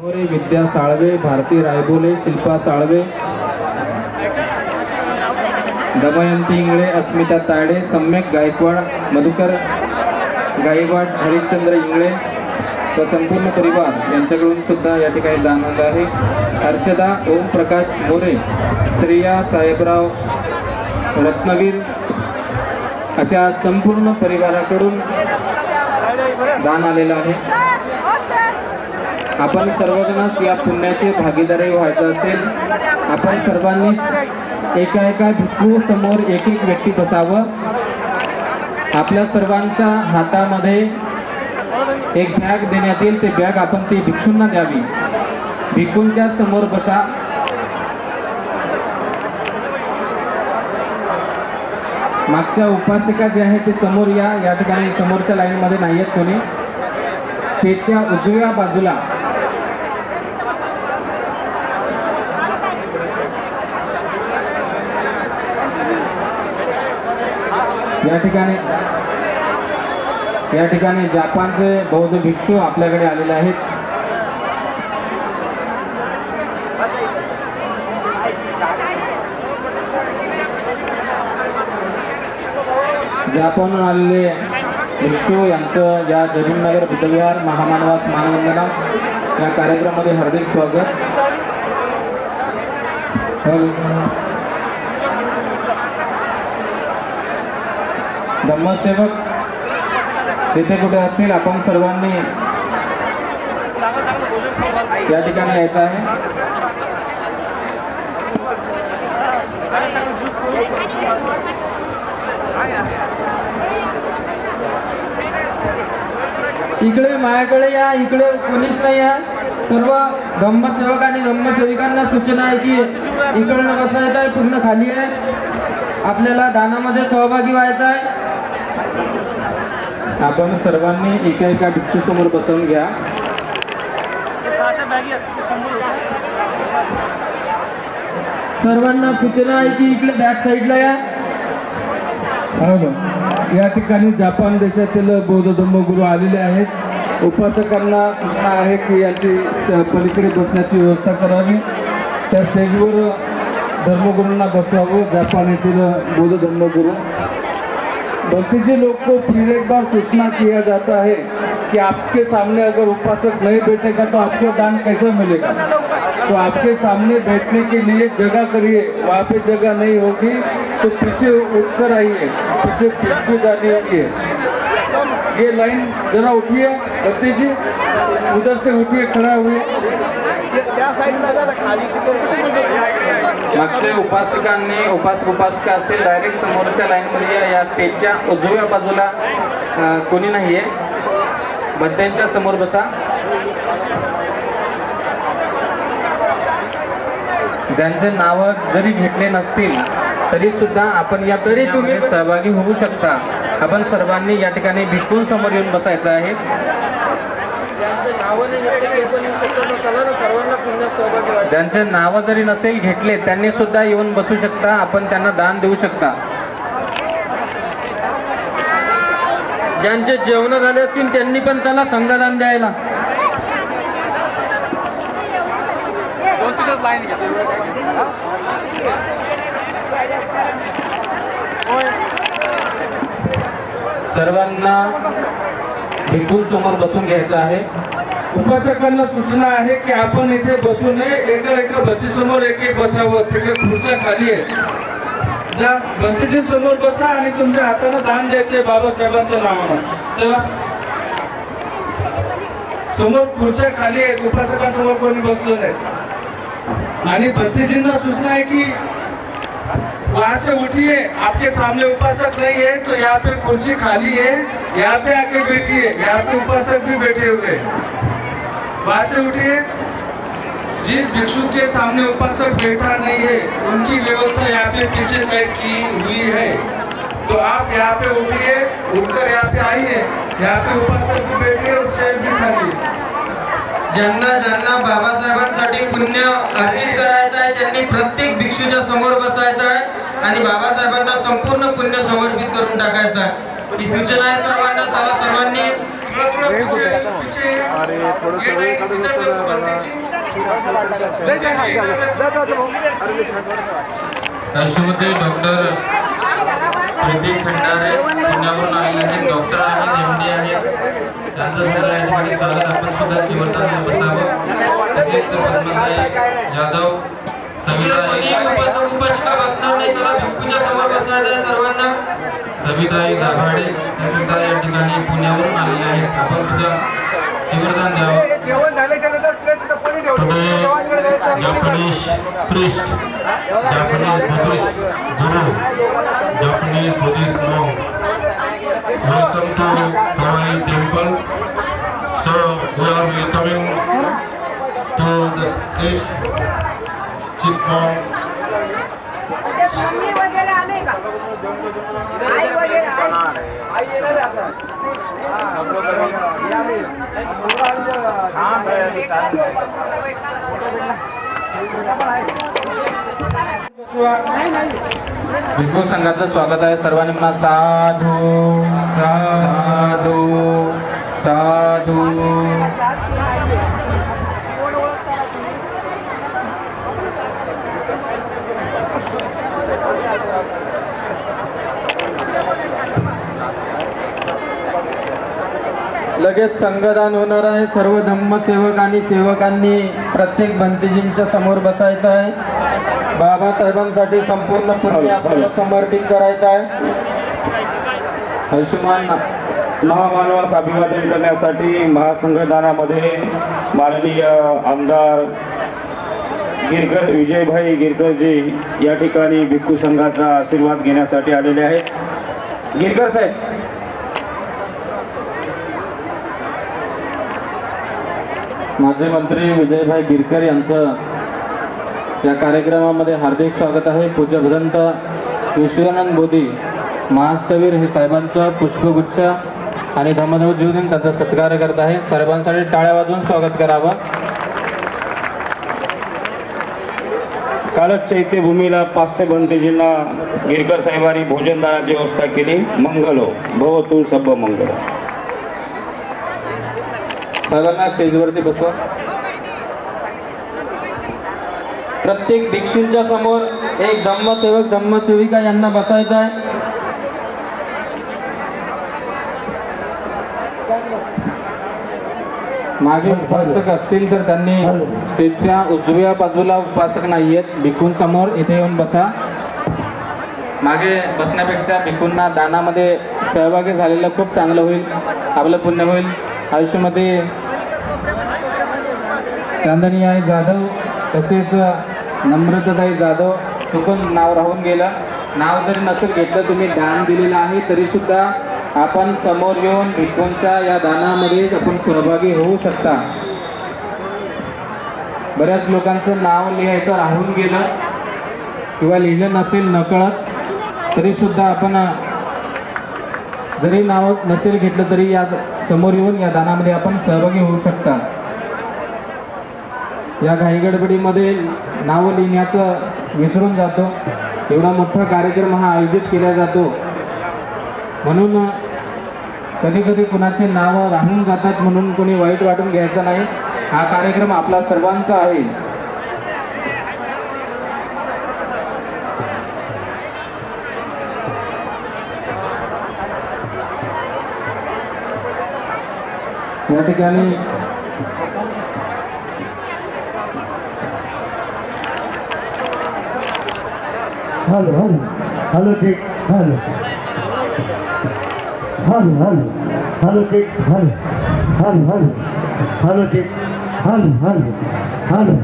विद्या साळवे, भारती रायबोले, शिल्पा साळवे, दमयंती इंगळे, अस्मिता तायडे, सम्यक गायकवाड, मधुकर गायकवाड, हरिश्चंद्र इंगळे व संपूर्ण परिवार यांच्याकडून सुद्धा या ठिकाणी दान होत आहे. हर्षदा ओमप्रकाश मोरे, श्रेया साहेबराव रत्नवीर अशा संपूर्ण परिवाराकडून दान आलेलं आहे. आपण सर्वजणच या पुण्याचे भागीदारी व्हायचं असेल, आपण सर्वांनी एका भिक्खू समोर एक व्यक्ती बसावं. आपल्या सर्वांच्या हातामध्ये एक बॅग देण्यात येईल, ते बॅग आपण ती भिक्षूंना द्यावी. भिक्खूंच्या समोर बसा. मागच्या उपासिका जे आहे ते समोर या ठिकाणी समोरच्या लाईन मध्ये नाही आहेत कोणी. स्टेजच्या उजव्या बाजूला या ठिकाणी जपानचे बौद्ध भिक्षू आपल्याकडे आलेले आहेत. जपानहून आलेले भिक्षू यांचं या जरीननगर बुद्धविहार महामानवास मानवंदना या कार्यक्रमामध्ये हार्दिक स्वागत. धम्मसेवक तिथे कुठे असतील, आपण सर्वांनी या ठिकाणी यायचं आहे. इकडे माझ्याकडे या, इकडे कोणीच नाही आहे. सर्व धम्मसेवक आणि धम्मसेविकांना सूचना आहे की इकडनं बसायचं आहे, पूर्ण खाली आहे. आपल्याला दानामध्ये सहभागी व्हायचं आहे. आपण सर्वांनी एका भिक्षू समोर बसवून घ्या. सर्वांना सूचना आहे की इकडे बॅक साईडला या. या ठिकाणी जपान देशातील बौद्ध धम्मगुरू आलेले आहेत. उपासकांना सूचना आहे की यांची पलीकडे बसण्याची व्यवस्था करावी. त्या स्टेजवर धर्मगुरूंना बसवावं. जपान येथील बौद्ध धर्मगुरू भक्ति लोग को फिर एक बार सूचना किया जाता है कि आपके सामने अगर उपासक नहीं बैठेगा तो आपको दान कैसे मिलेगा. तो आपके सामने बैठने के लिए जगह करिए. वहाँ पे जगह नहीं होगी तो पीछे उठकर आइए, पीछे भिक्षुदानी होगी. ये लाइन जरा उठिए भक्ति जी, उधर से उठिए, खड़ा हुए. मागचे उपासकांनी उपासिका असतील डायरेक्ट समोरच्या लाईनमध्ये या स्टेजच्या उजव्या बाजूला कोणी नाहीये. बद्यांच्या समोर बसा. ज्यांचे नाव जरी घेतले नसतील तरी सुद्धा आपण या तरी तुम्ही सहभागी होऊ शकता. आपण सर्वांनी या ठिकाणी भिक्खूं समोर येऊन बसायचं आहे. ज्यांचे नाव जरी नसेल घेतले त्यांनी सुद्धा येऊन बसू शकता. आपण त्यांना दान देऊ शकता. ज्यांचे जेवण झाले असतील त्यांनी पण त्याला संघदान द्यायला. सर्वांना भिक्खू समोर बसून घ्यायचं आहे. उपासकांना सूचना आहे की आपण इथे बसू नये. एका भक्तीसमोर एक बसावं. तिकडे खुर्च्या खाली आहेत. ज्या भक्तीजी समोर बसा आणि तुमच्या हाताने दान द्यायचे बाबासाहेबांच्या नावानं. चला, समोर खुर्च्या खाली आहेत. उपासकांसमोर कोणी बसलो नाही. आणि भक्तीजींना सूचना है कि वहां से उठिए. आपके सामने उपासक नहीं है तो यहाँ पे कुर्सी खाली है, यहाँ पे आके बैठिए. यहाँ पे उपासक भी बैठे हुए. वहां से उठिए. जिस भिक्षु के सामने उपासक बैठा नहीं है उनकी व्यवस्था यहाँ पे पीछे साइड की हुई है. तो आप यहाँ पे उठिए, उठकर यहाँ पे आइए. यहाँ पे उपासक भी बैठे और चेयर भी खाली है. ज्यांना बाबासाहेबांसाठी पुण्य अर्जित करायचं आहे त्यांनी प्रत्येक भिक्षूच्या समोर बसायचं आहे आणि बाबासाहेबांना संपूर्ण पुण्य समर्पित करून टाकायचं आहे. ही सूचना आहे सर्वांना. चला सर्वांनी राष्ट्रपती डॉक्टर प्रदीप खंडारे पुण्यावरून आलेले आहेत. डॉक्टर आहेत, MD आहेत. त्यांचं सगळं या ठिकाणी चालत आपण सुद्धा शिवतांना बसावं. तसेच पद्मताई जाधव सविताई उपाशिका बसणार नाही, चला भिक्खूच्या समोर बसणार आहे सर्वांना. सविताई दाभाडे त्या सुद्धा या ठिकाणी पुण्यावरून आलेल्या आहेत. आपण सुद्धा शिवदान द्यावं. Japanese priest, Japanese Buddhist guru, Japanese Buddhist monk. Welcome to Hawaii Temple. So we are welcoming to the priest, chief monk. Mummy वगैरे आले का? आई वगैरे आई येणार आता. भिक्खू संघाचं स्वागत आहे. सर्वांनी म्हणा साधू साधू साधू. लगेच संघदान होणार आहे. सर्व धम्मसेवक आणि सेवकांनी प्रत्येक भंतेजींच्या समोर बसायचं आहे. बाबासाहेबांसाठी संपूर्ण पुण्य आपल्याला समर्पित करायचं आहे. आयुष्यमान महामानवास अभिवादन करण्यासाठी महासंघदानामध्ये माननीय आमदार गिरकर विजयभाई गिरकरजी या ठिकाणी भिक्खू संघाचा आशीर्वाद घेण्यासाठी आलेले आहेत. गिरकर साहेब, माजी मंत्री विजयभाई गिरकर यांचं या कार्यक्रमामध्ये हार्दिक स्वागत आहे. पूज्य भदंत विश्वानंद बोधी महास्तवीर हे साहेबांचं पुष्पगुच्छ आणि धम्मदेव जीवन त्यांचा सत्कार करत आहे. सर्वांसाठी टाळ्या वाजवून स्वागत करावं. कालच चैत्यभूमीला 500 बंतेजींना गिरकर साहेबांनी भोजनदानाची व्यवस्था केली. मंगलो भवतु सब मंगल. सर्वांना स्टेजवरती बसवा. प्रत्येक भिक्षूंच्या समोर एक धम्मसेवक धम्मसेविका यांना बसायचं आहे. मागे उपासक असतील तर त्यांनी स्टेजच्या उजव्या बाजूला उपासक नाही आहेत, भिक्खूंसमोर इथे येऊन बसा. मागे बसण्यापेक्षा भिक्खूंना दानामध्ये सहभागी झालेलं खूप चांगलं होईल, आपलं पुण्य होईल. आयुष्यामध्ये चांदणीआई जाधव तसेच नम्रताताई जाधव चुकून नाव राहून गेलं. नाव जरी नसेल घेतलं, तुम्ही दान दिलेलं आहे तरी सुद्धा आपण समोर येऊन भिक्खूंच्या या दानामध्ये आपण सहभागी होऊ शकता. बऱ्याच लोकांचं नाव लिहायचं राहून गेलं किंवा लिहिलं नसेल नकळत तरी सुद्धा आपण जरी नाव नसेल घेतलं तरी या समोर येऊन या दानामध्ये आपण सहभागी होऊ शकता. या घाईगडबडीमध्ये नाव लिहिण्याचं विसरून जातो. एवढा मोठा कार्यक्रम हा आयोजित केला जातो म्हणून कधी कधी कुणाचे नाव राहून जातात म्हणून कोणी वाईट वाटून घ्यायचं नाही. हा कार्यक्रम आपला सर्वांचा आहे. या ठिकाणी hello hello hello check hello hello hello hello check hello hello hello hello check hello hello hello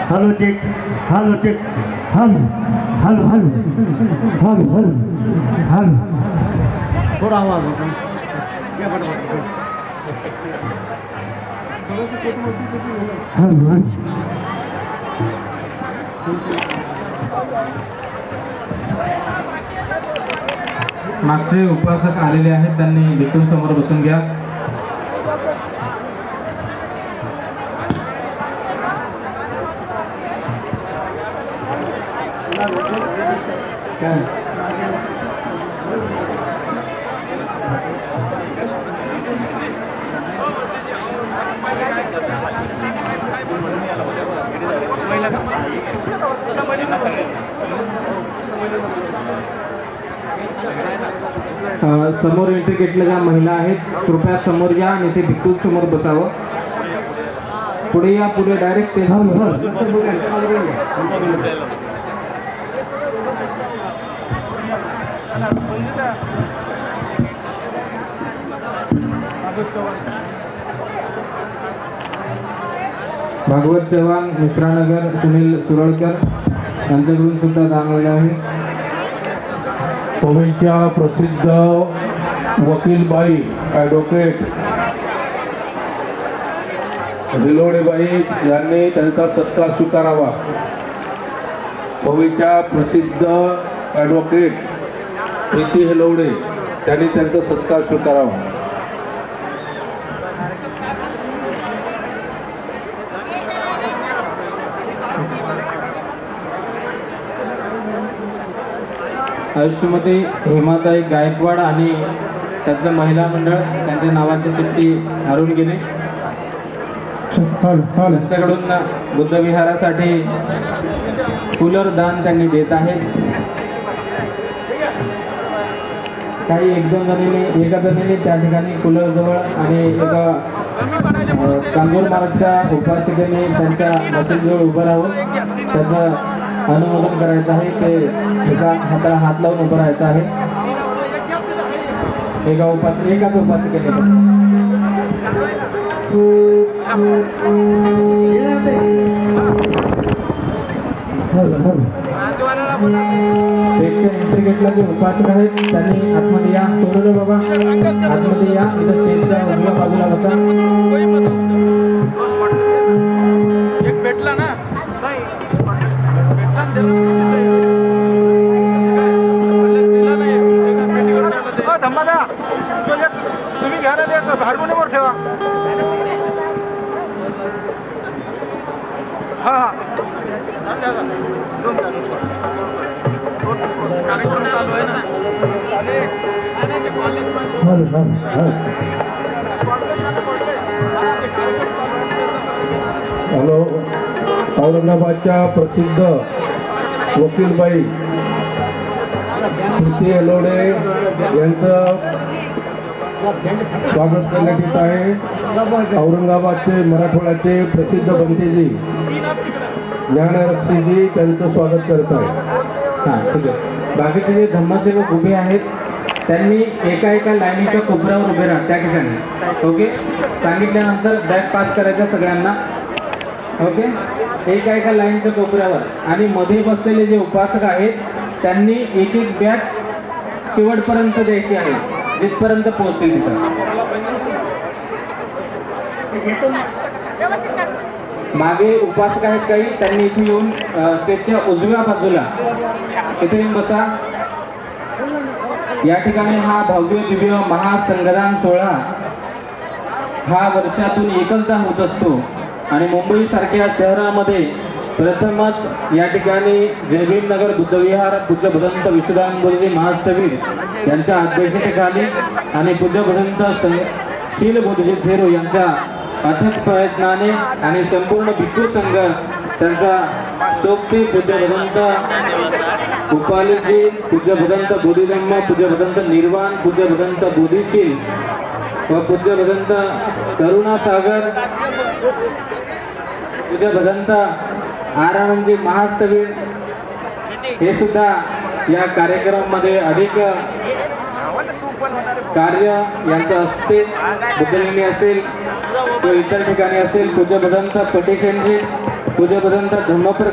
hello check hello check hello hello hello hello hello hello. थोडा आवाज होता. Hello hello. मागचे उपासक आलेले आहेत, त्यांनी भिक्खूं समोर बसून घ्या. समोर एंट्री घेतल्या ज्या महिला आहेत कृपया समोर या आणि ते भिक्खू समोर बसावं. पुढे या, पुढे डायरेक्ट स्टेज. भागवत चव्हाण, मिश्रानगर, सुनील सुरळकर यांच्याकडून सुद्धा दान आलेलं आहे. पवईच्या प्रसिद्ध वकीलबाई ॲडव्होकेट हिलोडेबाई यांनी त्यांचा सत्कार स्वीकारावा. पवईच्या प्रसिद्ध ॲडव्होकेट प्रीती हिलोडे त्यांनी त्यांचा सत्कार स्वीकारावा. आयुष्यमध्ये हेमाताई गायकवाड आणि त्यांचं महिला मंडळ त्यांच्या नावाची चिठ्ठी हरवून गेली. त्यांच्याकडून बुद्धविहारासाठी कूलर दान त्यांनी देत आहेत. काही एका जणीने त्या ठिकाणी कूलर जवळ आणि एका कांजूर मार्गच्या उपासिकेने त्यांच्या मशीनजवळ उभं राहून त्याचं अनुमोदन करायचं आहे. ते एका हाताला हात लावून उभं राहायचं आहे. एकाच उपासिकेने एंट्री घेतला जे उपासक आहेत त्यांनी आतमध्ये या. सोडलं बाबा, आतमध्ये या. इथं स्टेजच्या उजव्या बाजूला बसा. एक भेटला ना तुम्ही घ्या ना, ते हार्मोनियमवर ठेवा. हा हा कार्यक्रम चालू आहे ना. हॅलो, औरंगाबादच्या प्रसिद्ध वकीलबाई प्रीती हिलोडे यांचं स्वागत करण्यात येत आहे. औरंगाबादचे मराठवाड्याचे प्रसिद्ध बंतेजी ज्ञानरक्षीजी त्यांचं स्वागत करत आहे. हां, ठीक आहे. बाकीचे जे धम्मसेवक उभे आहेत त्यांनी एका लाईनीच्या कोपऱ्यावर उभे राहा त्या ठिकाणी. ओके, सांगितल्यानंतर बॅग पास करायचा सगळ्यांना. ओके, एका लाईनच्या कोपऱ्यावर. आणि मध्ये बसलेले जे उपासक आहेत त्यांनी एक बॅग शेवटपर्यंत द्यायची आहे, जिथपर्यंत पोहोचतील तिथं. मागे उपासक आहेत काही, त्यांनी इथे येऊन स्टेजच्या उजव्या बाजूला इथे येऊन बसा. या ठिकाणी हा भव्य दिव्य महासंगदान सोहळा हा वर्षातून एकचदा होत असतो आणि मुंबई सारख्या शहरामध्ये प्रथमच या ठिकाणी जयभीमनगर बुद्धविहार पूज्य भदंत विश्वदानंदजी महास्थवीर यांच्या अध्यक्षतेखाली आणि पूज्य भदंत शील बोधजी थेरो यांच्या अथक प्रयत्नाने आणि संपूर्ण भिक्खू संघ त्यांचा सोबती पूज्य भदंत उपालीजी, पूज्य भदंत बोधिधम्म, पूज्य भदंत निर्वाण, पूज्य भदंत बोधिशील व पूज्य भदंत करुणासागर, पूज्य भदंत आरानंदजी महास्थवीर हे सुद्धा या कार्यक्रमामध्ये अधिक कार्य यांचं असते. बुद्धलेणी असेल किंवा इतर ठिकाणी असेल. पूज्य भदंत पटेशनजी, पूज्य भदंत धम्मप्र